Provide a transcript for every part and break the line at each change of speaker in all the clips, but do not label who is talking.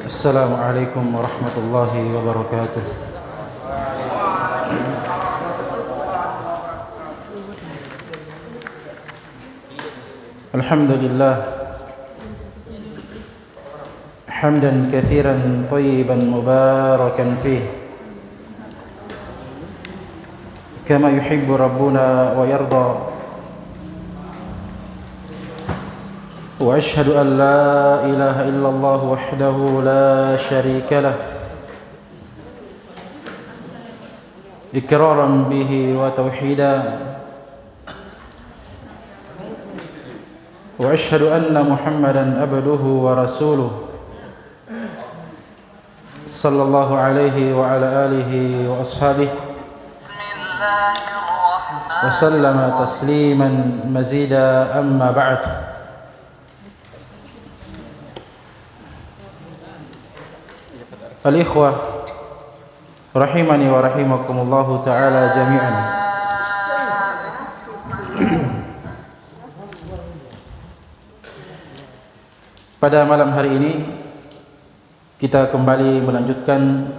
Assalamualaikum warahmatullahi wabarakatuh. Alhamdulillah hamdan katsiran thayyiban mubarakan fih kama yuhibbu rabbuna wa yarda. وأشهد أن لا إله إلا الله وحده لا شريك له إقرارا به وتوحيدا وأشهد أن محمدا عبده ورسوله صلى الله عليه وعلى آله وأصحابه وسلم تسليما مزيدا. أما بعد، al-ikhwah rahimani wa rahimakumullahu ta'ala jami'an. Pada malam hari ini kita kembali melanjutkan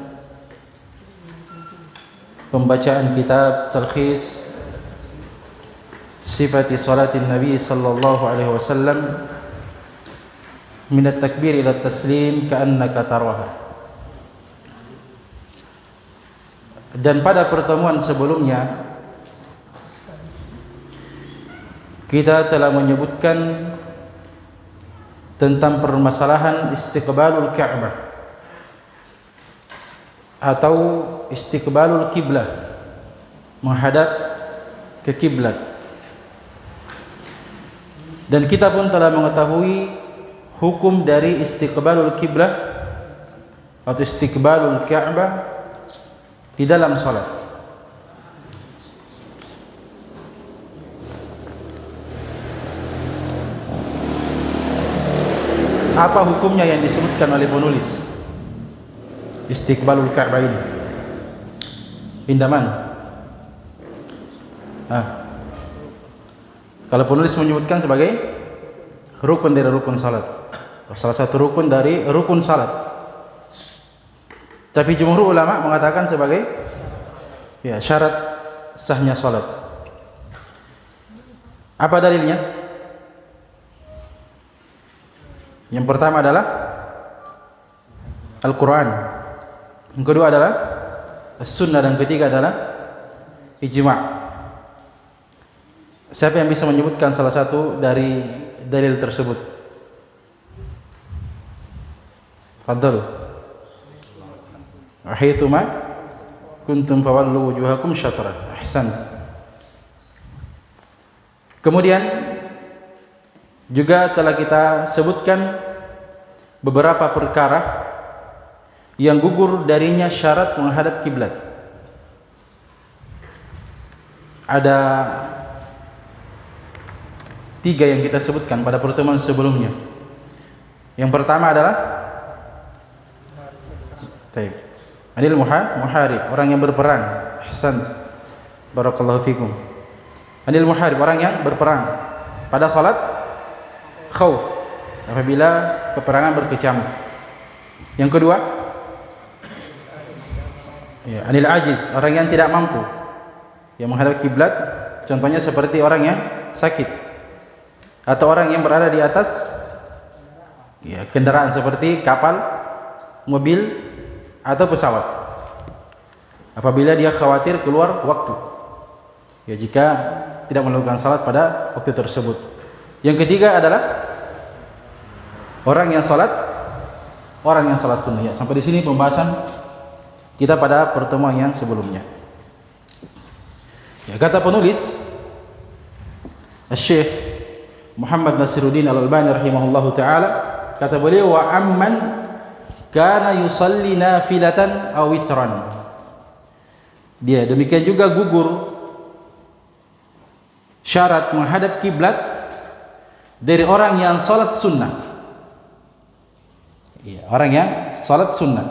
pembacaan kitab Talkhis Sifati Salatin Nabi sallallahu alaihi wasallam min at-takbir ila at-taslim ka'annaka taraha. Dan pada pertemuan sebelumnya kita telah menyebutkan tentang permasalahan istiqbalul Ka'bah atau istiqbalul kiblah, menghadap ke kiblat. Dan kita pun telah mengetahui hukum dari istiqbalul kiblah atau istiqbalul Ka'bah di dalam salat. Apa hukumnya yang disebutkan oleh penulis istiqbalul Ka'bah ini? Pindaman. Kalau penulis menyebutkan sebagai rukun dari rukun salat, salah satu rukun dari rukun salat. Tapi jumhur ulama mengatakan sebagai syarat sahnya salat. Apa dalilnya? Yang pertama adalah Al-Quran, yang kedua adalah As-Sunnah, dan ketiga adalah Ijma'. Siapa yang bisa menyebutkan salah satu dari dalil tersebut? Fadhal. Haitsuma kuntum fawallu wujuhakum syatra. Ahsan. Kemudian juga telah kita sebutkan beberapa perkara yang gugur darinya syarat menghadap kiblat. Ada 3 yang kita sebutkan pada pertemuan sebelumnya. Yang pertama adalah Anil muharib, orang yang berperang. Ahsan. Barakallahu fikum. Anil muharib, orang yang berperang pada salat khauf, apabila peperangan berkecamuk. Yang kedua, anil ajiz, orang yang tidak mampu yang menghadap kiblat, contohnya seperti orang yang sakit atau orang yang berada di atas kendaraan seperti kapal, mobil atau pesawat, apabila dia khawatir keluar waktu, jika tidak melakukan salat pada waktu tersebut. Yang ketiga adalah orang yang salat sunnah. Sampai di sini pembahasan kita pada pertemuan yang sebelumnya. Kata penulis Syekh Muhammad Nasiruddin Al-Albani rahimahullahu taala, kata beliau, wa amman kana yusalli nafilatan aw witran. Dia demikian juga gugur syarat menghadap kiblat dari orang yang salat sunnah. Orang yang salat sunnah.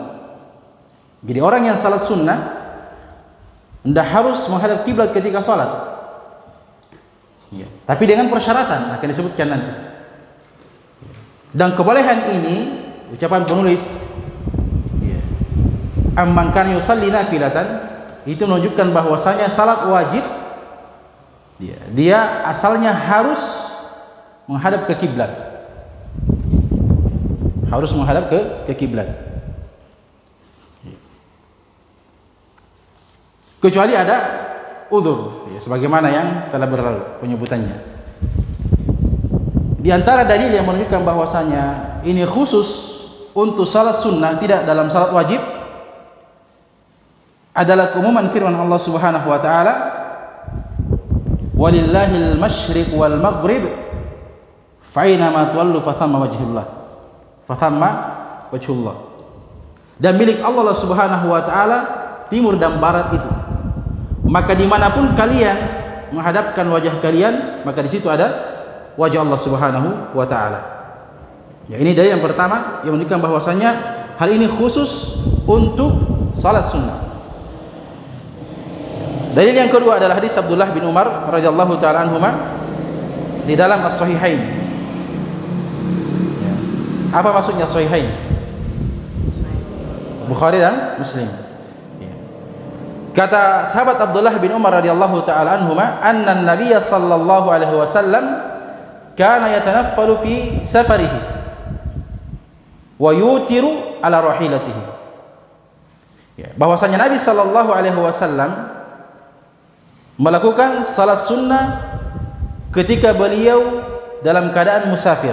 Jadi orang yang salat sunnah tidak harus menghadap kiblat ketika salat. Tapi dengan persyaratan akan disebutkan nanti. Dan kebolehan ini, ucapan penulis, amman kana yusalli nafilatan, itu menunjukkan bahwasanya salat wajib dia asalnya harus menghadap ke kiblat. Harus menghadap ke kiblat. Kecuali ada udzur, sebagaimana yang telah berlalu penyebutannya. Di antara dalil yang menunjukkan bahwasanya ini khusus untuk salat sunnah, tidak dalam salat wajib, adalah keumuman firman Allah Subhanahu wa taala, walillahil masyriq wal maghrib fa aina ma tuwallu fa thamma wajhullah. Dan milik Allah Subhanahu wa taala timur dan barat itu, maka dimanapun kalian menghadapkan wajah kalian, maka di situ ada wajah Allah Subhanahu wa taala. Ya, ini dalil yang pertama yang menunjukkan bahwasanya hal ini khusus untuk salat sunnah. Dalil yang kedua adalah hadis Abdullah bin Umar radhiyallahu taala anhuma di dalam As-Sahihain. Ya. Apa maksudnya Sahihain? Bukhari dan Muslim. Ya. Kata sahabat Abdullah bin Umar radhiyallahu taala anhuma, anna an-nabiy sallallahu alaihi wasallam kana yatanaffalu fi safarihi wa yutiru ala rahilatihi. Ya, bahwasanya Nabi sallallahu alaihi wasallam melakukan salat sunnah ketika beliau dalam keadaan musafir,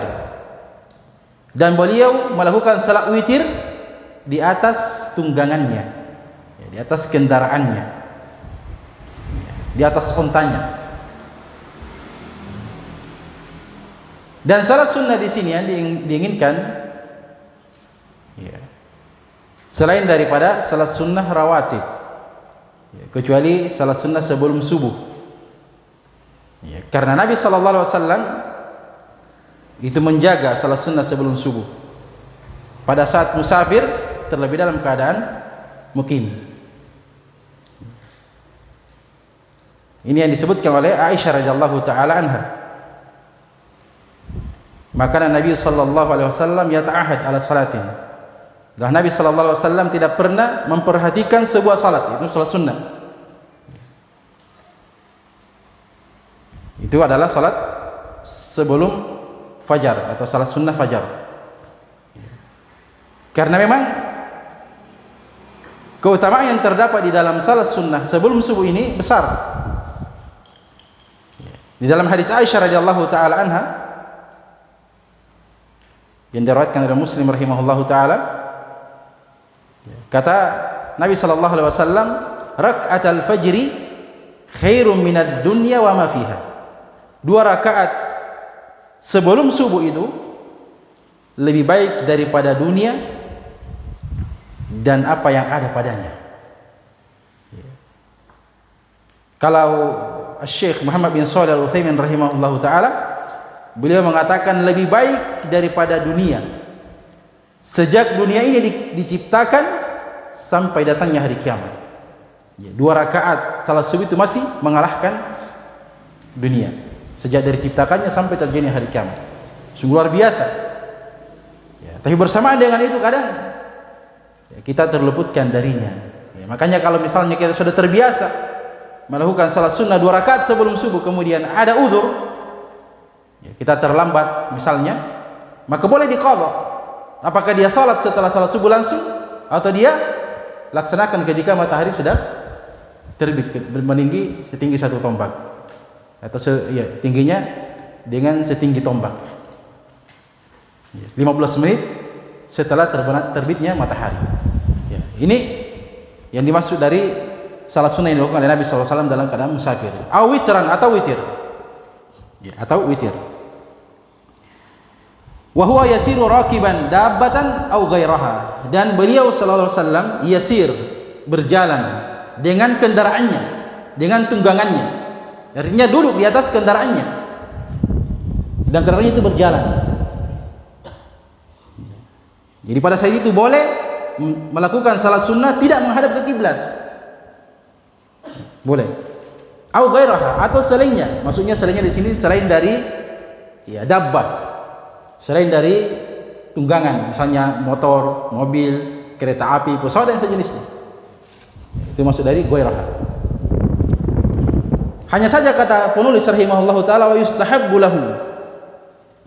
dan beliau melakukan salat witir di atas tunggangannya, di atas kendaraannya, di atas ontanya. Dan salat sunnah di sini yang diinginkan, selain daripada salat sunnah rawatib, kecuali salat sunnah sebelum subuh, karena Nabi sallallahu alaihi wasallam itu menjaga salat sunnah sebelum subuh pada saat musafir, terlebih dalam keadaan mukim. Ini yang disebutkan oleh Aisyah radhiyallahu taala anha. Maka Nabi sallallahu alaihi wasallam yata'ahad ala salatin. Dan Nabi sallallahu alaihi wasallam tidak pernah memperhatikan sebuah salat, itu salat sunnah. Itu adalah salat sebelum fajar atau salat sunnah fajar. Karena memang keutamaan yang terdapat di dalam salat sunnah sebelum subuh ini besar. Di dalam hadis Aisyah radhiyallahu taala anha yang diriwayatkan oleh Muslim rahimahullahu taala, kata Nabi sallallahu alaihi wasallam, raka'atul fajri khairum minad dunya wa ma fiha. 2 rakaat sebelum subuh itu lebih baik daripada dunia dan apa yang ada padanya. Kalau Syekh Muhammad bin Shalih Al-Utsaimin rahimahullahu taala, beliau mengatakan lebih baik daripada dunia sejak dunia ini diciptakan sampai datangnya hari kiamat. 2 rakaat salat subuh itu masih mengalahkan dunia sejak dari ciptakannya sampai terjadi hari kiamat. Sungguh luar biasa. Tapi bersamaan dengan itu kadang kita terluputkan darinya. Makanya kalau misalnya kita sudah terbiasa melakukan salat sunnah 2 rakaat sebelum subuh, kemudian ada uzur, kita terlambat misalnya, maka boleh diqadha. Apakah dia salat setelah salat subuh langsung, atau dia laksanakan ketika matahari sudah terbit meninggi setinggi 1 tombak, atau tingginya dengan setinggi tombak, 15 menit setelah terbitnya matahari. Ini yang dimaksud dari salat sunnah yang dilakukan oleh Nabi SAW dalam keadaan musafir. Awitran atau witir, atau witir. Wa huwa yasiru rakiban dabbatan aw ghairaha, dan beliau sallallahu alaihi wasallam yasir, berjalan dengan kendaraannya, dengan tunggangannya. Artinya duduk di atas kendaraannya dan kendaraannya itu berjalan. Jadi pada saat itu boleh melakukan salat sunnah tidak menghadap ke kiblat. Boleh. Au ghairaha, atau selainnya. Maksudnya selainnya di sini selain dari dabbah. Selain dari tunggangan, misalnya motor, mobil, kereta api, pesawat dan sejenisnya. Itu maksud dari ghairah. Hanya saja kata penulis rahimahullahu taala, wa yustahabbu lahu,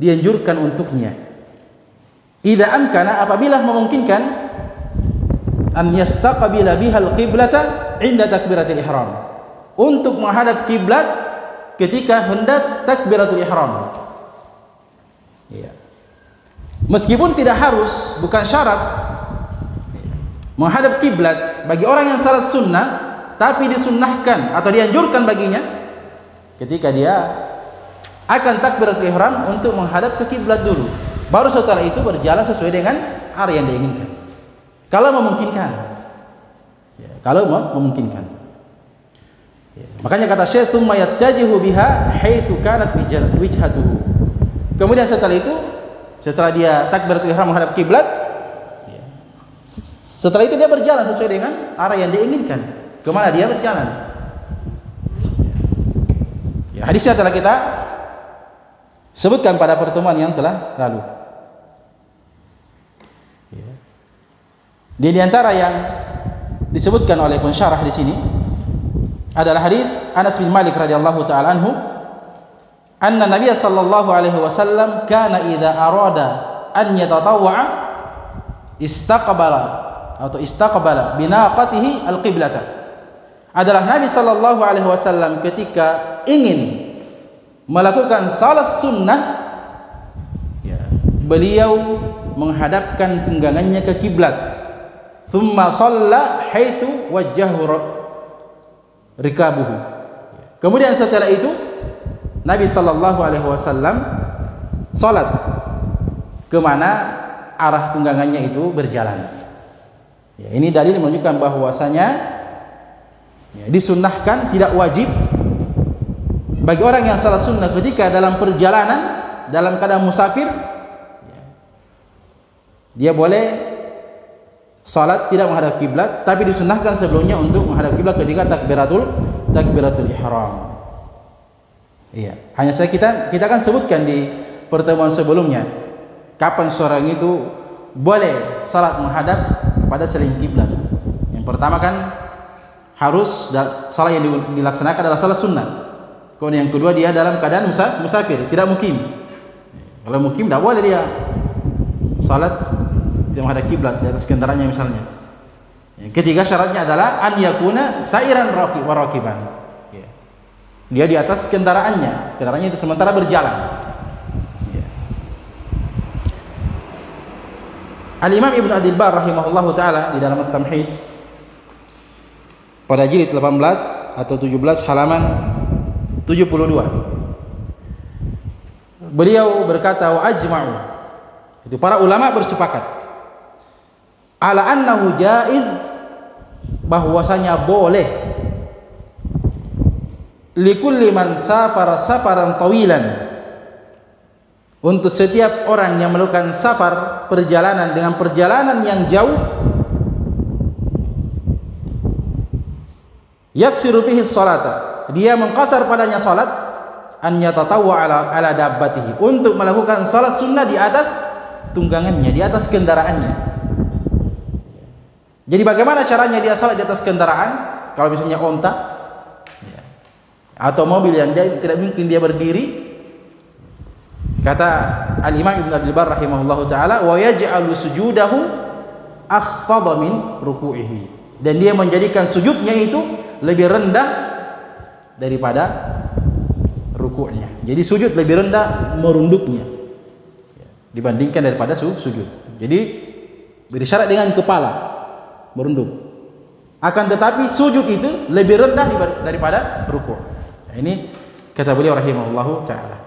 dianjurkan untuknya, idza amkana, apabila memungkinkan, an yastaqbila bihal qiblata inda takbiratul ihram, untuk menghadap kiblat ketika hendak takbiratul ihram. Ya. Meskipun tidak harus, bukan syarat menghadap kiblat bagi orang yang salat sunnah, tapi disunnahkan atau dianjurkan baginya ketika dia akan takbiratul ihram untuk menghadap ke kiblat dulu, baru setelah itu berjalan sesuai dengan arah yang diinginkan, kalau memungkinkan. Ya, kalau memungkinkan. Ya. Makanya kata Syekh, "Tsumma yattajihu biha haitsu kanat wijhatuhu." Kemudian setelah itu, setelah dia takbiratul ihram menghadap kiblat, ya, setelah itu dia berjalan sesuai dengan arah yang diinginkan, kemana dia berjalan. Ya, hadisnya telah kita sebutkan pada pertemuan yang telah lalu. Ya. Di antara yang disebutkan oleh pensyarah di sini adalah hadis Anas bin Malik radhiyallahu taala anhu, anna Nabiy sallallahu alaihi wasallam kana idza arada an yatatawwa istaqbala binaqatihi alqiblata. Adalah Nabi sallallahu alaihi wasallam ketika ingin melakukan salat sunnah, ya, beliau menghadapkan tunggangannya ke kiblat. Thumma shalla haitsu wajjahu rikabuhu. Kemudian setelah itu Nabi sallallahu alaihi wasallam salat kemana arah tunggangannya itu berjalan. Ya, ini dalil menunjukkan bahwasanya, ya, disunnahkan, tidak wajib bagi orang yang salat sunnah ketika dalam perjalanan, dalam keadaan musafir, ya, dia boleh salat tidak menghadap kiblat, tapi disunnahkan sebelumnya untuk menghadap kiblat ketika takbiratul ihram. Iya, hanya saja kita kan sebutkan di pertemuan sebelumnya kapan seorang itu boleh salat menghadap kepada selain kiblat. Yang pertama kan harus salat yang dilaksanakan adalah salat sunnah. Kemudian yang kedua dia dalam keadaan musafir, tidak mukim. Kalau mukim tidak boleh dia salat dia menghadap kiblat di atas kendaraannya misalnya. Yang ketiga syaratnya adalah an yakuna sairan raqiban. Ya. Dia di atas kendaraannya itu sementara berjalan. Ya. Al-Imam Ibnu Abdul Barr rahimahullahu taala di dalam At-Tamhid pada jilid 18 atau 17 halaman 72. Beliau berkata, wa ajma'u, itu para ulama bersepakat ala annahu jaiz, bahwasanya boleh likulli man safara safaran tawilan, untuk setiap orang yang melakukan safar, perjalanan dengan perjalanan yang jauh, yaksiru fihi sholata, dia mengqasar padanya salat, an yatatawwa ala dabbatihi, untuk melakukan salat sunnah di atas tunggangannya, di atas kendaraannya. Jadi bagaimana caranya dia salat di atas kendaraan? Kalau misalnya onta, ya, atau mobil yang tidak mungkin dia berdiri, kata Al-Imam Ibnu Abdul Barr rahimahullahu taala, wa yaj'alu sujudahu akhfadha min ruku'ihi, dan dia menjadikan sujudnya itu lebih rendah daripada rukuknya. Jadi sujud lebih rendah merunduknya, ya, dibandingkan daripada sujud. Jadi bersyarat dengan kepala merunduk. Akan tetapi sujud itu lebih rendah daripada rukuk. Nah, ini kata beliau rahimahullahu taala.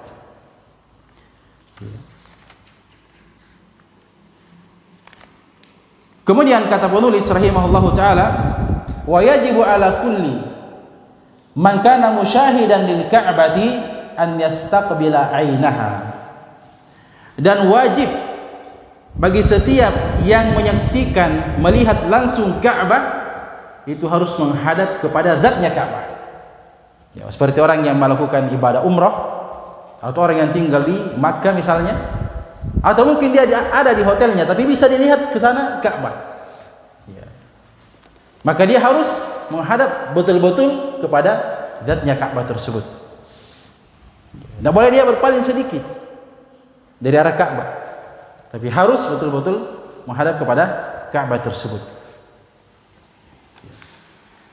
Kemudian kata penulis rahimahullahu taala, wa yajibu ala kulli man kana musyahidan lil ka'bati an yastaqbila ainaha, dan wajib bagi setiap yang menyaksikan, melihat langsung Ka'bah, itu harus menghadap kepada zatnya Ka'bah. Ya, seperti orang yang melakukan ibadah umrah atau orang yang tinggal di Makkah misalnya, Atau mungkin dia ada di hotelnya tapi bisa dilihat ke sana Ka'bah. Ya. Maka dia harus menghadap betul-betul kepada zatnya Ka'bah tersebut. Tidak boleh dia berpaling sedikit dari arah Ka'bah, tapi harus betul-betul menghadap kepada Ka'bah tersebut.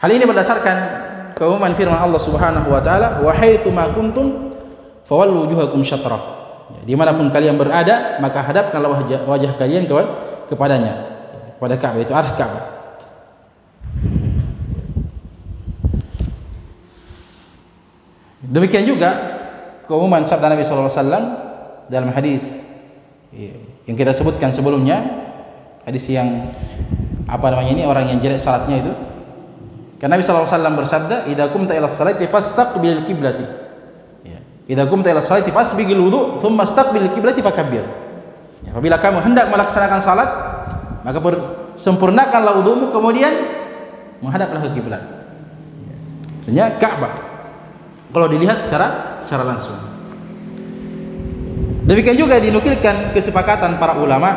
Hal ini berdasarkan keumuman firman Allah Subhanahu wa taala, "Wa haitsu ma kuntum fawallu wujuhakum syatrah." Dimanapun kalian berada, maka hadapkanlah wajah kalian kepadanya, kepada Ka'bah, itu arah Ka'bah. Demikian juga keumuman sabda Nabi sallallahu alaihi wasallam dalam hadis yang kita sebutkan sebelumnya, hadis yang orang yang jelek salatnya itu. Karena Nabi sallallahu alaihi wasallam bersabda, "Idza qumta ila sholati fastaqbilil qiblati." Idza qumta ila sholati fasbighil wudu, thumma istaqbilil qiblati fakabbir. Apabila kamu hendak melaksanakan salat, maka sempurnakanlah wudumu, kemudian menghadaplah ke kiblat. Maksudnya Ka'bah. Kalau dilihat secara langsung. Demikian juga dinukilkan kesepakatan para ulama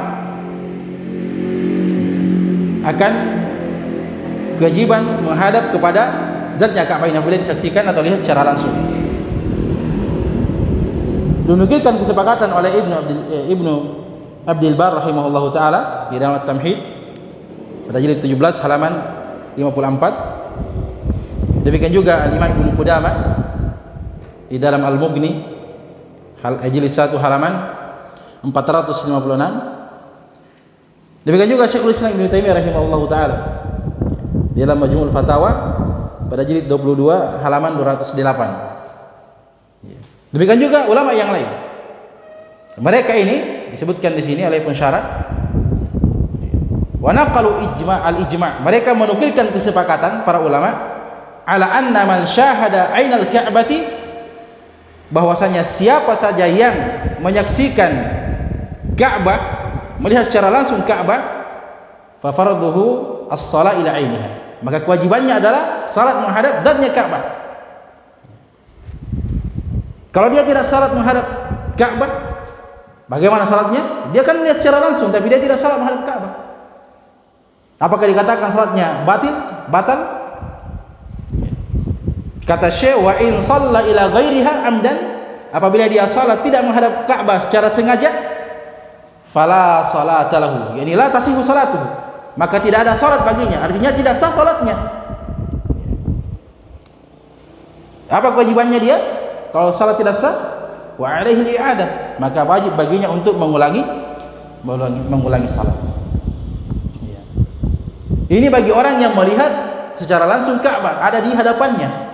akan kewajiban menghadap kepada zatnya Ka'bah yang boleh disaksikan atau lihat secara langsung. Dinukilkan kesepakatan oleh Ibnu Abdul Bar rahimahullahu taala di dalam At-Tamhid pada jilid 17 halaman 54. Demikian juga Al-Imam Ibnu Qudamah di dalam Al-Mughni jilid 1 halaman 456. Demikian juga Syekhul Islam Ibnu Taimiyah rahimahullahu taala di dalam Majmu'ul Fatawa pada jilid 22 halaman 208. Demikian juga ulama yang lain. Mereka ini disebutkan di sini oleh pensyarah. Wa naqalu al-ijma'. Mereka menukilkan kesepakatan para ulama ala anna man syahada ainal ka'bati, bahwasanya siapa saja yang menyaksikan Ka'bah, melihat secara langsung Ka'bah, fa fardhuhu as-shalah ila ainiha, maka kewajibannya adalah salat menghadap zatnya Ka'bah. Kalau dia tidak salat menghadap Ka'bah, bagaimana salatnya? Dia kan lihat secara langsung tapi dia tidak salat menghadap Ka'bah. Apakah dikatakan salatnya batal? Kata Syekh, wa in shalla ila ghairiha amdan, apabila dia salat tidak menghadap Ka'bah secara sengaja, fala salata lahu, yani la tasihhu salatuhu, maka tidak ada salat baginya, artinya tidak sah salatnya. Apa kewajibannya dia? Kalau salat tidak sah, wa alaihi al-i'adah, maka wajib baginya untuk mengulangi salat. Ya. Ini bagi orang yang melihat secara langsung Ka'bah ada di hadapannya.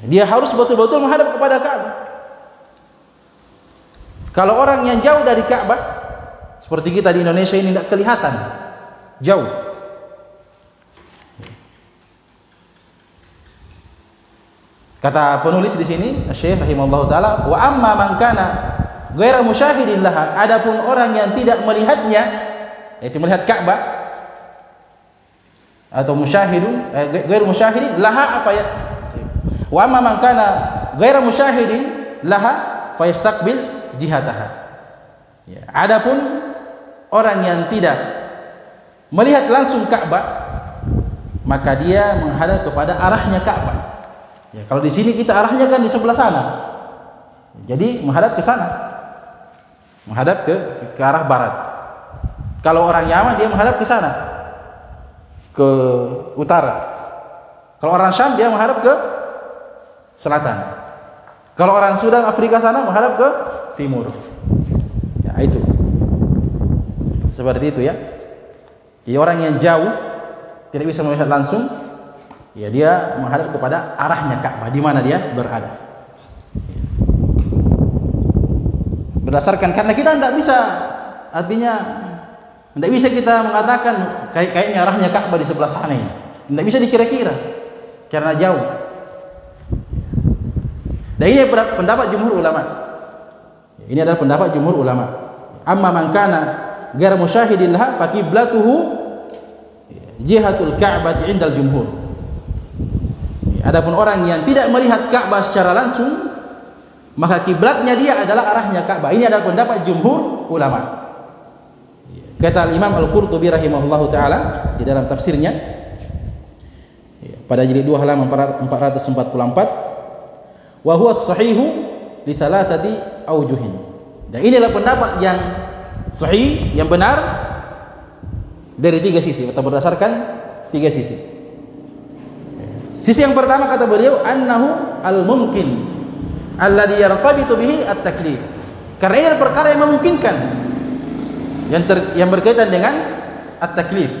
Dia harus betul-betul menghadap kepada Ka'bah. Kalau orang yang jauh dari Ka'bah, seperti kita di Indonesia ini tidak kelihatan, jauh. Kata penulis di sini, Syekh rahimahullahu taala, wa amma man kana ghairu musyahidin laha, adapun orang yang tidak melihatnya, yaitu melihat Ka'bah atau ghairu musyahidin laha apa ya? Wa amma man kana ghairu musyahidin laha fayastaqbil jihataha. Ya, adapun orang yang tidak melihat langsung Ka'bah, maka dia menghadap kepada arahnya Ka'bah. Ya, kalau di sini kita arahnya kan di sebelah sana, jadi menghadap ke sana, menghadap ke arah barat. Kalau orang Yaman dia menghadap ke sana, ke utara. Kalau orang Syam dia menghadap ke selatan. Kalau orang Sudan Afrika sana menghadap ke timur. Ya, itu seperti itu ya. Jadi orang yang jauh tidak bisa melihat langsung, ya dia menghadap kepada arahnya Ka'bah di mana dia berada. Berdasarkan, karena kita tidak bisa, artinya tidak bisa kita mengatakan kayaknya arahnya Ka'bah di sebelah sana ini. Tidak bisa dikira-kira karena jauh. Dan ini pendapat jumhur ulama. Ini adalah pendapat jumhur ulama. Amma man kana ghairu musyahidin laha fa qiblatuhu jihatul Ka'bah indal jumhur. Adapun orang yang tidak melihat Ka'bah secara langsung, maka kiblatnya dia adalah arahnya Ka'bah. Ini adalah pendapat jumhur ulama. Kata Imam Al-Qurtubi rahimahullahu taala di dalam tafsirnya pada jilid 2 halaman 444, wa huwa as-sahihu li thalathati aujuhin. Dan inilah pendapat yang sahih, yang benar dari 3 sisi atau berdasarkan 3 sisi. Sisi yang pertama kata beliau, annahu al-mumkin alladhi yartabitu bihi at-taklif. Karena ini adalah perkara yang memungkinkan, yang berkaitan dengan at-taklif.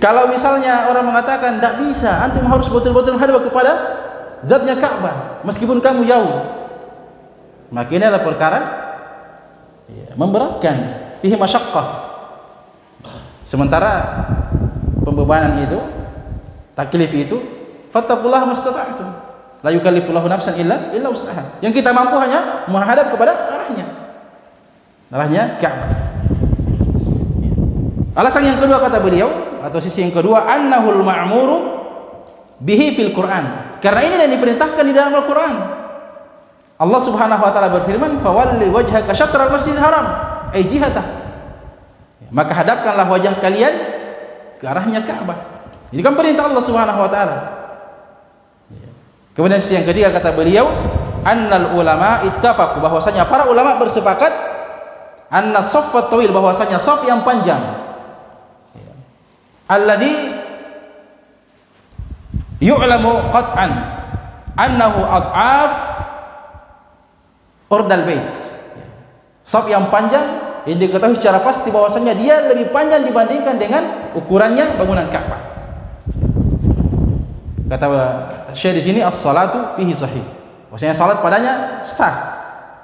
Kalau misalnya orang mengatakan tidak bisa, antum harus betul-betul menghadap kepada zatnya Ka'bah meskipun kamu jauh, maka ini adalah perkara memberatkan, fihi masyaqqah. Sementara pembebanan itu, taklif itu, fattaqullaha mastata'tum, la yukallifullahu nafsan illa wus'aha. Yang kita mampu hanya menghadap kepada arahnya Ka'bah. Alasan yang kedua kata beliau, atau sisi yang kedua, annahul ma'muru bihi fil Qur'an. Karena ini yang diperintahkan di dalam Al-Qur'an. Allah Subhanahu wa taala berfirman, "Fawalli wajhaka syatral masjidil haram," ay jihatah. Maka hadapkanlah wajah kalian ke arahnya Ka'bah. Ini kan perintah Allah Subhanahu wa taala. Kemudian sisi yang ketiga kata beliau, annal ulama ittafaqu, bahwasanya para ulama bersepakat, anna shaffat tawil, bahwasanya shaf yang panjang, alladhi yu'lamu qat'an annahu ad'af urdal bait. Shaf yang panjang yang diketahui secara pasti bahwasanya dia lebih panjang dibandingkan dengan ukurannya bangunan Ka'bah. Kata Syekh di sini, as-salatu fihi sahih, bahwasanya salat padanya sah.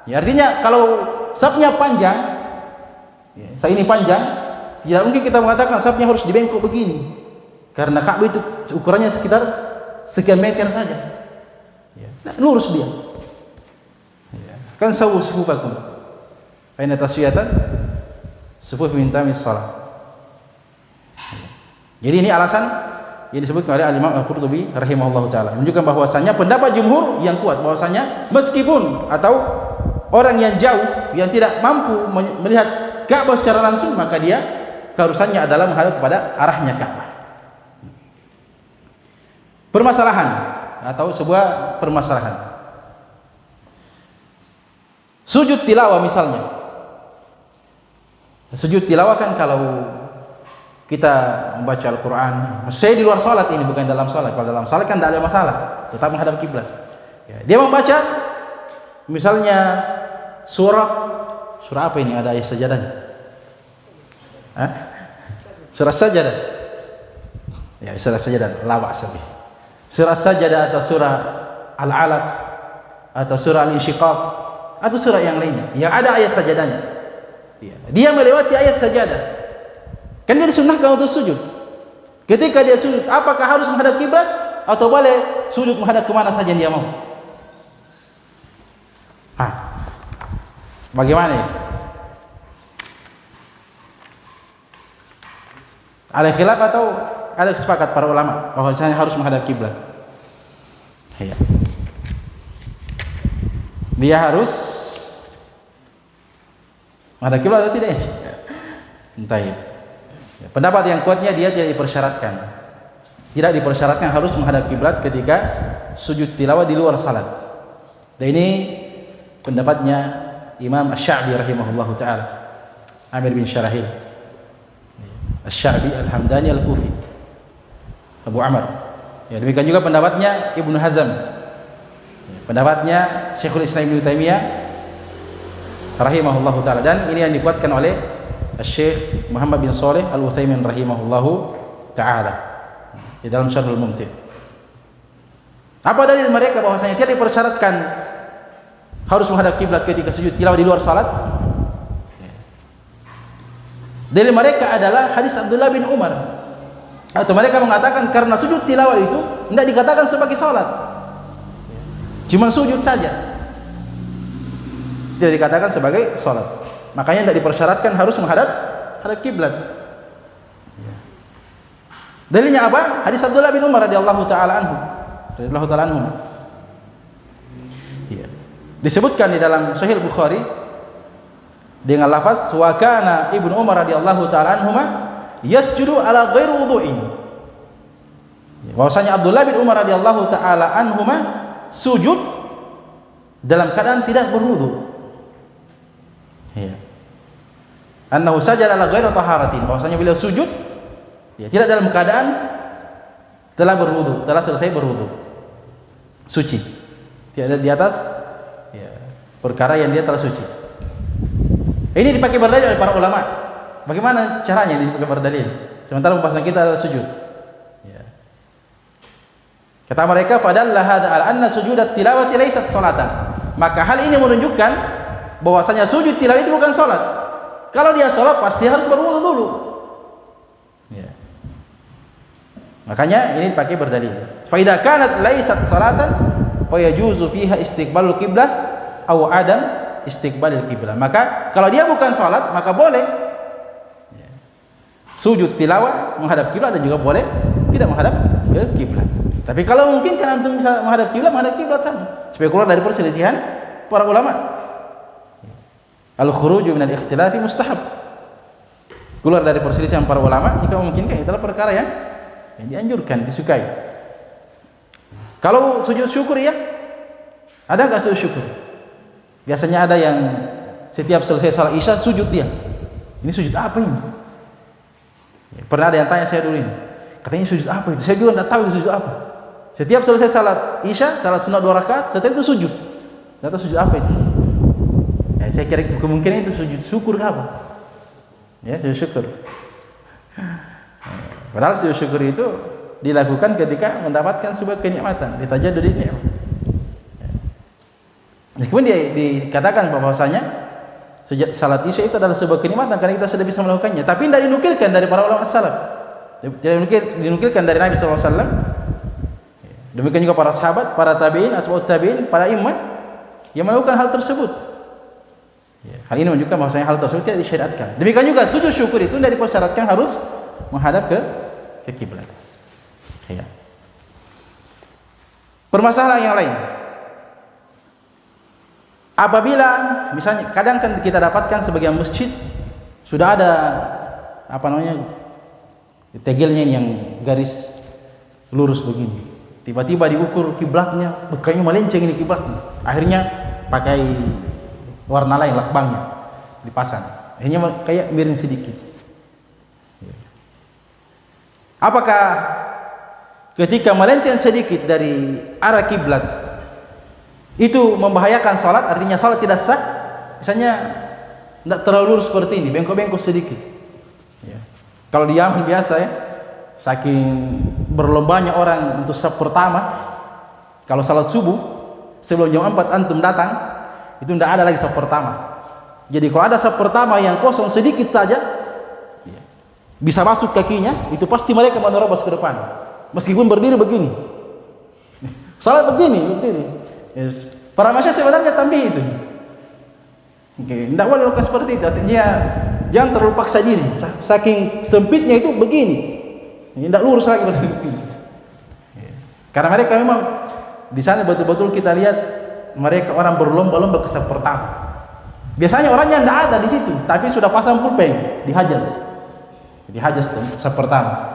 Ya, artinya kalau shafnya panjang, saf ini panjang, tidak mungkin kita mengatakan safnya harus dibengkok begini, karena Ka'bah itu ukurannya sekitar sekian meter saja. Nah, lurus dia. Kan sawu sufufakum fa inna taswiyatan sufuf min tamis shalah. Jadi ini alasan yang disebutkan oleh Imam Al-Qurtubi rahimahullahu taala, menunjukkan bahwasanya pendapat jumhur yang kuat, bahwasanya meskipun atau orang yang jauh yang tidak mampu melihat Ka'bah secara langsung, maka dia keharusannya adalah menghadap kepada arahnya Ka'bah. Permasalahan atau sebuah permasalahan, sujud tilawah misalnya. Sujud tilawah kan kalau kita membaca Al-Quran, saya di luar salat ini, bukan dalam salat. Kalau dalam salat kan tidak ada masalah, tetap menghadap kiblat. Dia membaca misalnya surah apa ini, ada ayat sajadahnya? Surah sajadah. Ya, surah sajadah, la ba'sa bih. Surah sajadah atau surah Al-Alaq atau surah Al-Insyiqaq atau surah yang lainnya yang ada ayat sajadahnya. Dia melewati ayat sajadah, kan dia disunnahkan untuk sujud. Ketika dia sujud, apakah harus menghadap kiblat atau boleh sujud menghadap kemana saja yang dia mau? Bagaimana ya? Ada khilaf atau ada kesepakatan para ulama bahwasanya harus menghadap kiblat? Ya. Dia harus menghadap kiblat atau tidak? Entah ya. Pendapat yang kuatnya dia tidak dipersyaratkan. Tidak dipersyaratkan harus menghadap kiblat ketika sujud tilawah di luar salat. Dan ini pendapatnya Imam Asy-Sya'bi rahimahullahu taala, Amir bin Syarahil Asy-Sya'bi Al-Hamdani Al-Kufi, Abu Amr. Ya, demikian juga pendapatnya Ibnu Hazm. Pendapatnya Syekhul Islam Ibnu Taimiyah rahimahullahu taala, dan ini yang dikuatkan oleh Syekh Muhammad bin Shalih Al-Utsaimin rahimahullahu taala di dalam Syarhul Mumti'. Apa dalil mereka bahwasanya tidak dipersyaratkan harus menghadap kiblat ketika sujud tilawah di luar salat? Dalil mereka adalah hadis Abdullah bin Umar. Atau mereka mengatakan karena sujud tilawah itu tidak dikatakan sebagai salat, cuma sujud saja, tidak dikatakan sebagai salat. Makanya tidak dipersyaratkan harus menghadap kiblat. Dalilnya apa? Hadis Abdullah bin Umar radhiyallahu taala anhu. Disebutkan di dalam Sahih Bukhari dengan lafaz wa kana Ibnu Umar radhiyallahu taala anhuma yasjudu ala ghairi wudu'in. Bahwasanya Abdullah bin Umar radhiyallahu taala anhuma sujud dalam keadaan tidak berwudu. Ya. Annahu sajada ala ghairi taharatin. Bahwasanya beliau sujud ya tidak dalam keadaan telah berwudu, telah selesai berwudu. Suci. Tidak di atas ya, perkara yang dia telah suci. Ini dipakai berdalil oleh para ulama. Bagaimana caranya ini dipakai berdalil? Sementara pembahasan kita adalah sujud. Ya. Kata mereka, fadalla hadza ala anna sujudat tilawati laysat salatan. Maka hal ini menunjukkan bahwasanya sujud tilawah itu bukan salat. Kalau dia salat pasti harus berwudu dulu. Ya. Makanya ini dipakai berdalil. Fa idza kanat laysat salatan fa yajuzu fiha istiqbalul qiblah aw adam istiqbalil qiblah. Maka kalau dia bukan salat maka boleh ya, sujud tilawah menghadap kiblat dan juga boleh tidak menghadap ke kiblat. Tapi kalau mungkin kan antum bisa menghadap kiblat sama supaya keluar dari perselisihan para ulama. Al-khuruju minal ikhtilafi mustahab. Keluar dari perselisihan para ulama jika memungkinkan itulah perkara yang dianjurkan, disukai. Kalau sujud syukur ya, ada enggak sujud syukur? Biasanya ada yang setiap selesai salat Isya sujud dia. Ini sujud apa ini? Ya, pernah ada yang tanya saya dulu ini. Katanya sujud apa itu? Saya juga enggak tahu itu sujud apa. Setiap selesai salat Isya, salat sunat 2 rakaat, setelah itu sujud. Enggak tahu sujud apa itu. Ya, saya kira kemungkinan itu sujud syukur ke apa? Ya, sujud syukur. Padahal sujud syukur itu dilakukan ketika mendapatkan sebuah kenikmatan, ditajadudi nikmat. Meskipun dikatakan bahwasanya salat Isya itu adalah sebuah kenikmatan karena kita sudah bisa melakukannya, tapi tidak dinukilkan dari para ulama salaf. Tidak dinukilkan dari Nabi sallallahu alaihi wasallam. Demikian juga para sahabat, para tabi'in atau tabi'in, para imam yang melakukan hal tersebut. Hal ini menunjukkan bahwasanya hal tersebut tidak disyariatkan. Demikian juga sujud syukur itu tidak dipersyaratkan harus menghadap ke kiblat. Ya. Permasalahan yang lain. Apabila misalnya kadang kan kita dapatkan sebagian masjid sudah ada apa namanya tegelnya yang garis lurus begini. Tiba-tiba diukur kiblatnya, kayaknya melenceng ini kiblatnya. Akhirnya pakai warna lain lakbangnya dipasang. Akhirnya kayak miring sedikit. Apakah ketika melenceng sedikit dari arah kiblat itu membahayakan salat, artinya salat tidak sah? Misalnya tidak terlalu lurus seperti ini, bengkok-bengkok sedikit. Ya. Kalau di Yaman biasa ya, saking berlombanya orang untuk saf pertama, kalau salat subuh sebelum jam 4 antum datang, itu tidak ada lagi saf pertama. Jadi kalau ada saf pertama yang kosong sedikit saja, ya, bisa masuk kakinya, itu pasti mereka menerobos ke depan. Meskipun berdiri begini, salat begini, berdiri. Yes. Para masyayikh sebenarnya tambih itu. Tidak boleh lakukan seperti itu. Artinya jangan terlalu paksa diri. Saking sempitnya itu begini, tidak lurus lagi begini. Karena mereka memang di sana betul-betul kita lihat mereka orang berlomba-lomba ke saf pertama. Biasanya orangnya tidak ada di situ, tapi sudah pasang pulpen di Hajaz. Di Hajaz saf pertama.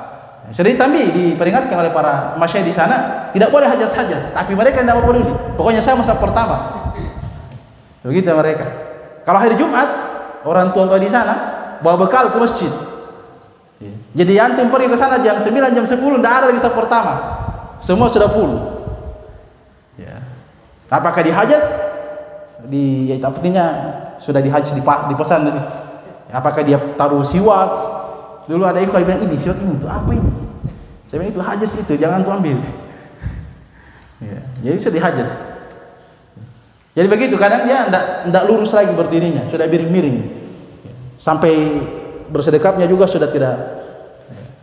Sudah ditambih, diperingatkan oleh para masyayikh di sana, tidak boleh Hajaz, tapi mereka tidak peduli. Pokoknya saya saf pertama. Begitu mereka. Kalau hari Jumat, orang tua di sana bawa bekal ke masjid. Jadi antum pergi ke sana jam 9, jam 10 tidak ada lagi saf pertama. Semua sudah full. Ya. Apakah di Hajaz? Di artinya sudah di Hajaz dipesan di situ. Apakah dia taruh siwak? Dulu ada ikhwan bilang ini siwak ini itu apa ini? Saya bilang itu Hajaz itu, jangan tuh ambil. Ya, jadi sudah di Hajaz. Jadi begitu, kadang dia tidak lurus lagi berdirinya, sudah miring-miring. Sampai bersedekapnya juga sudah tidak.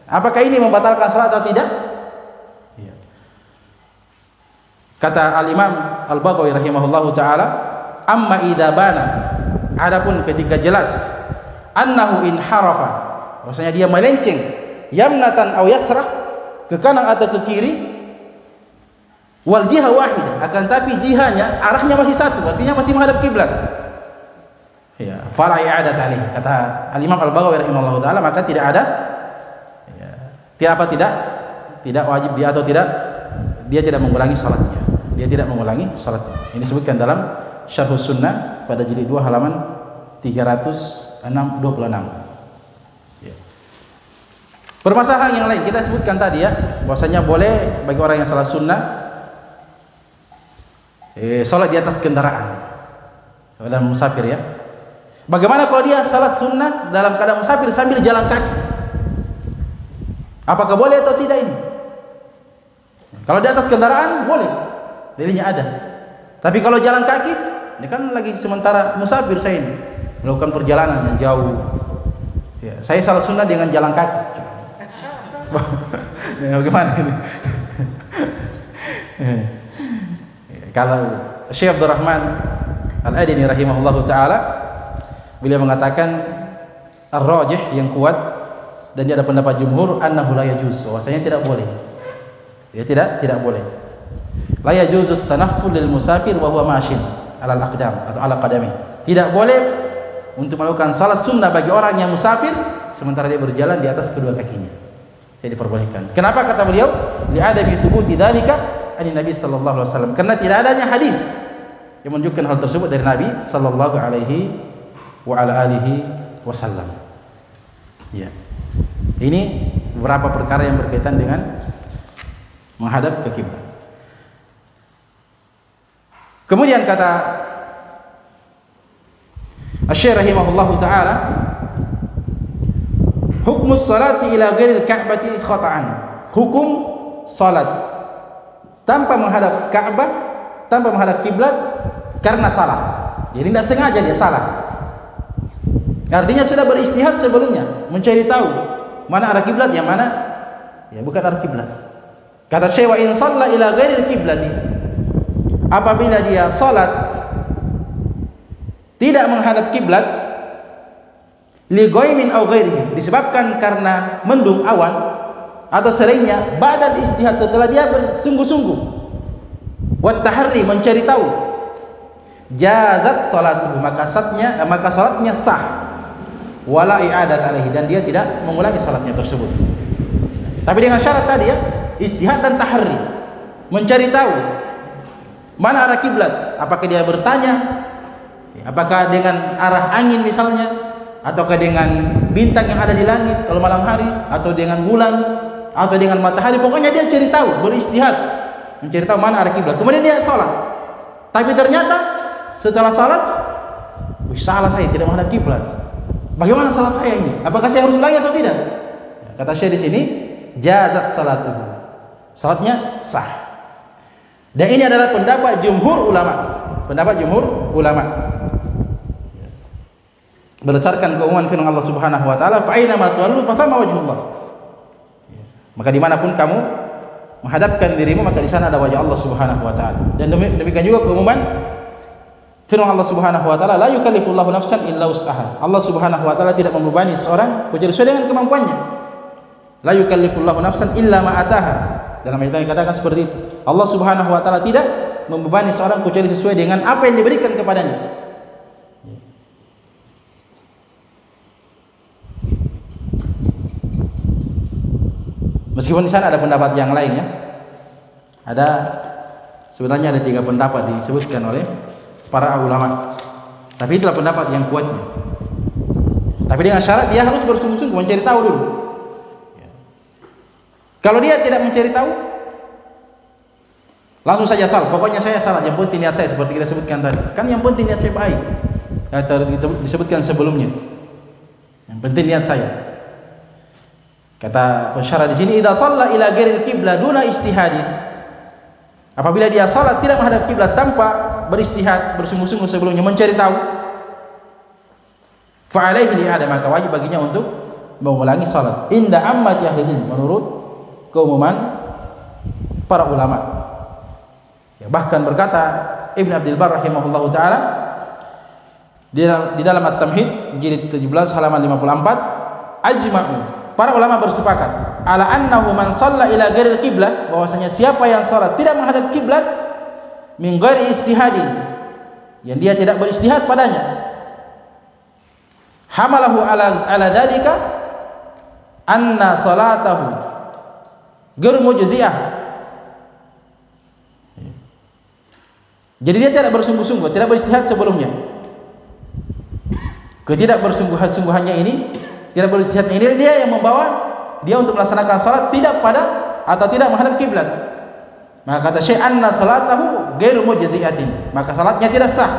Apakah ini membatalkan salat atau tidak? Ya. Kata Al-Imam Al-Baghawi rahimahullahu taala, amma idza bana, adapun ketika jelas annahu in harafa, maksudnya dia melenceng yamnatan aw yasrah, ke kanan atau ke kiri, Wal jihah wahidah, akan tapi jihanya arahnya masih satu, artinya masih menghadap kiblat. Ya, fala i'adat alaih. Kata Al-Imam Al-Baghawi rahimahullahu taala, maka tidak ada tidak wajib dia atau dia tidak mengulangi salatnya. Dia tidak mengulangi salatnya. Ini disebutkan dalam Syarhus Sunnah pada jilid 2 halaman 326. Ya. Permasalahan yang lain kita sebutkan tadi ya, bahwasanya boleh bagi orang yang salat sunnah salat di atas kendaraan dalam musafir ya. Bagaimana kalau dia salat sunnah dalam keadaan musafir sambil jalan kaki? Apakah boleh atau tidak ini? Kalau di atas kendaraan boleh, dalilnya ada. Tapi kalau jalan kaki, ini kan lagi sementara musafir saya ini melakukan perjalanan yang jauh. Ya, saya salat sunnah dengan jalan kaki. Bagaimana ini? Kalau Syekh Abdurrahman Al-Adini rahimahullahu taala, beliau mengatakan ar-rajih yang kuat dan dia ada pendapat jumhur annahu la yajuz, bahwasanya tidak boleh. Ya tidak boleh. La yajuzu tanafful lil musafir wa huwa mashin ala al-aqdam atau ala qadami. Tidak boleh untuk melakukan salat sunnah bagi orang yang musafir sementara dia berjalan di atas kedua kakinya. Tidak diperbolehkan. Kenapa kata beliau? Li'adami thubuti dzalika ani Nabi sallallahu alaihi wasallam, karena tidak adanya hadis yang menunjukkan hal tersebut dari Nabi sallallahu alaihi wa ala alihi wasallam. Ya. Ini beberapa perkara yang berkaitan dengan menghadap ke kiblat. Kemudian kata Asy-Syaikh rahimahullahu taala, hukmus salati ila ghairil ka'bati khata'an. Hukum salat tanpa menghadap Ka'bah, tanpa menghadap kiblat karena salah. Jadi tidak sengaja dia salah. Artinya sudah beristihad sebelumnya, mencari tahu mana arah kiblat, yang mana ya bukan arah kiblat. Kata Syekh, wa in shalla ila ghairil kiblati, apabila dia salat tidak menghadap kiblat, li ghaimin aw ghairihi, disebabkan karena mendung awan atau seringnya ba'da istihad, setelah dia bersungguh-sungguh, wa tahri, mencari tahu, jazat salatuhu, maka salatnya sah, wala i'adat alaihi, dan dia tidak mengulangi salatnya tersebut. Tapi dengan syarat tadi ya, istihad dan tahri, mencari tahu mana arah kiblat. Apakah dia bertanya, apakah dengan arah angin misalnya, ataukah dengan bintang yang ada di langit kalau malam hari, atau dengan bulan, atau dengan matahari. Pokoknya dia cari tahu, beristihad, mencari tahu mana arah kiblat. Kemudian dia salat. Tapi ternyata setelah salat, salah saya, tidak menghadap kiblat. Bagaimana salat saya ini? Apakah saya harus ulangi atau tidak? Kata Syekh di sini, jazat salatuhu, salatnya sah. Dan ini adalah pendapat jumhur ulama. Pendapat jumhur ulama. Berdasarkan keumuman firman Allah Subhanahu wa taala, fa aina ma tuwallu fa thamma wajhullah. Maka dimanapun kamu menghadapkan dirimu, maka di sana ada wajah Allah Subhanahu wa taala. Dan demikian juga keumuman firman Allah Subhanahu wa taala, la yukallifullahu nafsan illa wus'aha. Allah Subhanahu wa taala tidak membebani seorang kecuali sesuai dengan kemampuannya. La yukallifullahu nafsan illa ma ataha. Dalam ayat yang dikatakan seperti itu. Allah Subhanahu wa taala tidak membebani seorang kecuali sesuai dengan apa yang diberikan kepadanya. Meskipun di sana ada pendapat yang lain ya. Sebenarnya ada 3 pendapat disebutkan oleh para ulama. Tapi itulah pendapat yang kuatnya. Tapi dengan syarat dia harus bersungguh-sungguh mencari tahu dulu. Kalau dia tidak mencari tahu, langsung saja salat. Pokoknya saya salat, yang penting niat saya, seperti kita sebutkan tadi. Kan yang penting niat saya baik. Disebutkan sebelumnya. Yang penting niat saya. Kata pensyarah di sini, idza shalla ila ghairil qiblah duna ijtihadi. Apabila dia salat tidak menghadap kiblat tanpa beristihad, bersungguh-sungguh sebelumnya mencari tahu, fa alaihi li'ada, maka wajib baginya untuk mengulangi salat. Inda ammati ahli ilm, menurut keumuman para ulama. Ya, bahkan berkata Ibn Abdul Barr rahimahullahu taala di dalam At-Tamhid jilid 17 halaman 54, ajma'u, para ulama bersepakat ala annahu man shalla ila ghairil qiblah, bahwasanya siapa yang salat tidak menghadap kiblat, min ghairi istihadin, yang dia tidak beristihad padanya, hamalahu ala dzalika anna salatahu ghairu mujzi'ah. Jadi dia tidak bersungguh-sungguh, tidak beristihad sebelumnya. Ketidak bersungguh-sungguhannya ini, tidak beristihadnya ini dia yang membawa dia untuk melaksanakan salat tidak pada atau tidak menghadap kiblat. Maka kata Syekh, anna salatahu ghairu mujzi'atin, maka salatnya tidak sah.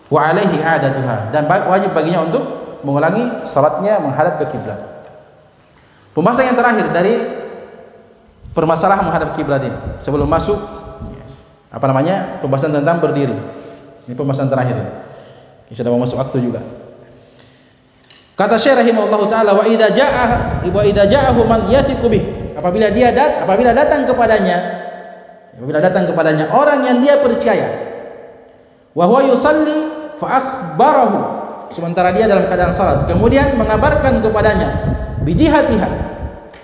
Wa alaihi adatuha, dan wajib baginya untuk mengulangi salatnya menghadap ke kiblat. Pembahasan yang terakhir dari permasalahan menghadap kiblat ini sebelum masuk pembahasan tentang berdiri. Ini pembahasan terakhir. Ini sudah mau masuk waktu juga. Kata Syekh rahimahullahu taala, wa idza ja'ahu man yathiqu bih, apabila datang kepadanya orang yang dia percaya, wa huwa yusalli fa akhbarahu, sementara dia dalam keadaan salat, kemudian mengabarkan kepadanya bijihatiha.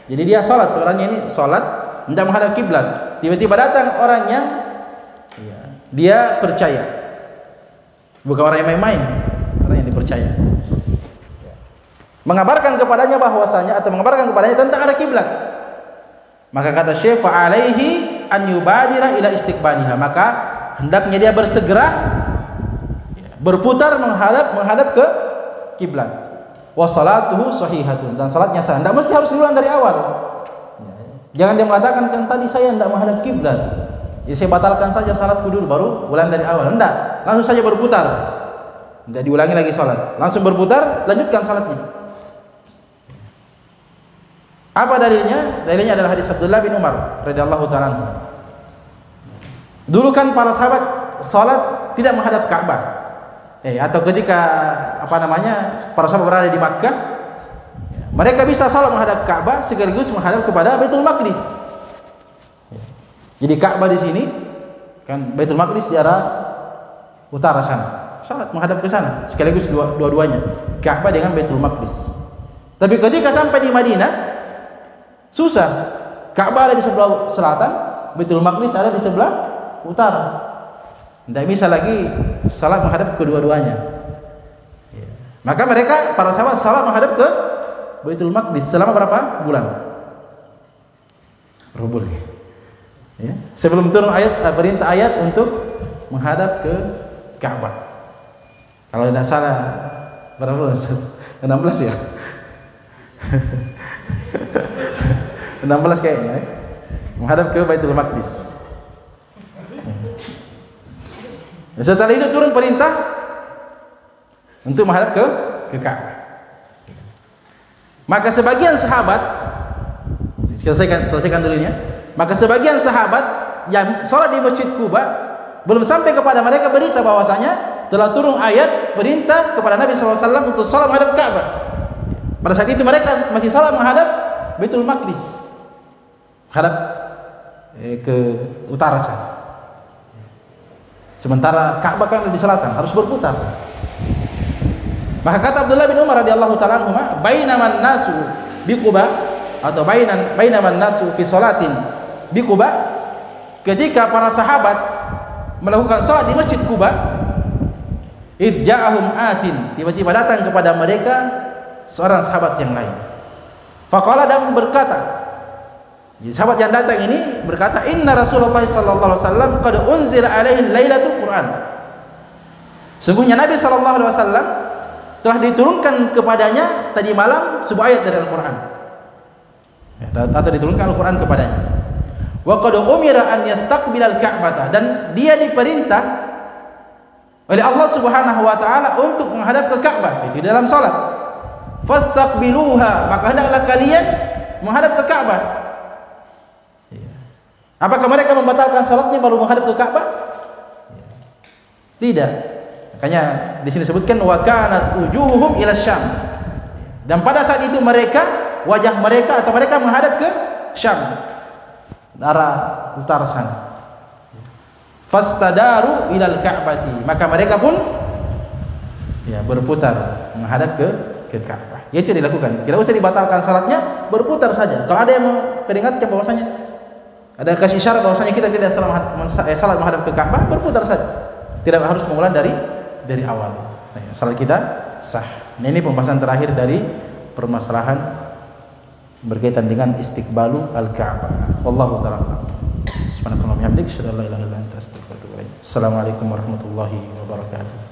Jadi dia salat, sebenarnya ini salat hendak menghadap kiblat, tiba-tiba datang orang yang dia percaya, bukan orang yang main-main, orang yang dipercaya, mengabarkan kepadanya bahwasanya atau mengabarkan kepadanya tentang arah kiblat. Maka kata Syekh, fa alaihi an yubadira ila istiqbaliha, maka hendaknya dia bersegera berputar menghadap ke kiblat. Wa salatuhu sahihatun, dan salatnya sah. Tidak mesti harus diulang dari awal. Jangan dia mengatakan, kan tadi saya tidak menghadap kiblat, ya saya batalkan saja salatku dulu baru ulang dari awal. Tidak, langsung saja berputar, tidak diulangi lagi salat, langsung berputar, lanjutkan salatnya. Apa dalilnya? Dalilnya adalah hadis Abdullah bin Umar radhiyallahu ta'ala anhu. Dulu kan para sahabat salat tidak menghadap Ka'bah. Atau ketika para sahabat berada di Makkah, mereka bisa salat menghadap Ka'bah sekaligus menghadap kepada Baitul Maqdis. Jadi Ka'bah di sini kan, Baitul Maqdis di arah utara sana. Salat menghadap ke sana sekaligus dua-duanya, Ka'bah dengan Baitul Maqdis. Tapi ketika sampai di Madinah susah. Ka'bah ada di sebelah selatan, Baitul Maqdis ada di sebelah utara. Tidak bisa lagi salat menghadap kedua-duanya. Maka mereka para sahabat salat menghadap ke Baitul Maqdis selama berapa bulan? Berbulan. Ya. Sebelum turun perintah ayat untuk menghadap ke Ka'bah. Kalau tidak salah berapa bulan? 16 ya. 16 kayaknya, menghadap ke Baitul Maqdis. Setelah itu turun perintah untuk menghadap ke Ka'bah. Maka sebagian sahabat, selesaikan dulu ya. Maka sebagian sahabat yang sholat di Masjid Quba belum sampai kepada mereka berita bahwasanya telah turun ayat perintah kepada Nabi SAW untuk sholat menghadap Ka'bah. Pada saat itu mereka masih sholat menghadap Baitul Maqdis, menghadap ke utara sana. Sementara Ka'bah kan di selatan, harus berputar. Maka kata Abdullah bin Umar radhiyallahu ta'ala anhu, bainaman nasu bi Quba, atau bainaman nasu fi salatin bi Quba, ketika para sahabat melakukan salat di Masjid Quba, id ja'ahum atin, tiba-tiba datang kepada mereka seorang sahabat yang lain. Faqala, dan berkata, jadi sahabat yang datang ini berkata, inna Rasulullah sallallahu alaihi wasallam qad unzila alaihi lailatul Quran. Sungguhnya Nabi sallallahu alaihi wasallam telah diturunkan kepadanya tadi malam sebuah ayat dari Al-Qur'an. Atau diturunkan Al-Qur'an kepadanya. Wa qad umira an yastaqbilal Ka'bah, dan dia diperintah oleh Allah Subhanahu wa taala untuk menghadap ke Ka'bah, itu dalam salat. Fastaqbiluha, maka hendaklah kalian menghadap ke Ka'bah. Apakah mereka membatalkan salatnya baru menghadap ke Ka'bah? Tidak. Makanya di sini disebutkan wa kanat wujuhuhum ila Syam. Dan pada saat itu wajah mereka menghadap ke Syam, arah utara sana. Fastadaru ilal Ka'bati, maka mereka pun berputar menghadap ke Ka'bah. Itu dilakukan. Tidak usah dibatalkan salatnya, berputar saja. Kalau ada yang memperingatkan bahwasanya ada kasih syarat bahwasanya kita tidak salat menghadap ke Ka'bah, berputar saja. Tidak harus mengulang dari awal. Nah, salat kita sah. Nah, ini pembahasan terakhir dari permasalahan berkaitan dengan istiqbalu al-Ka'bah. Wallahu ta'ala. Subhanakallahumma wa bihamdika, asyhadu an la ilaha illa anta, astaghfiruka wa atubu ilaik. Assalamualaikum warahmatullahi wabarakatuh.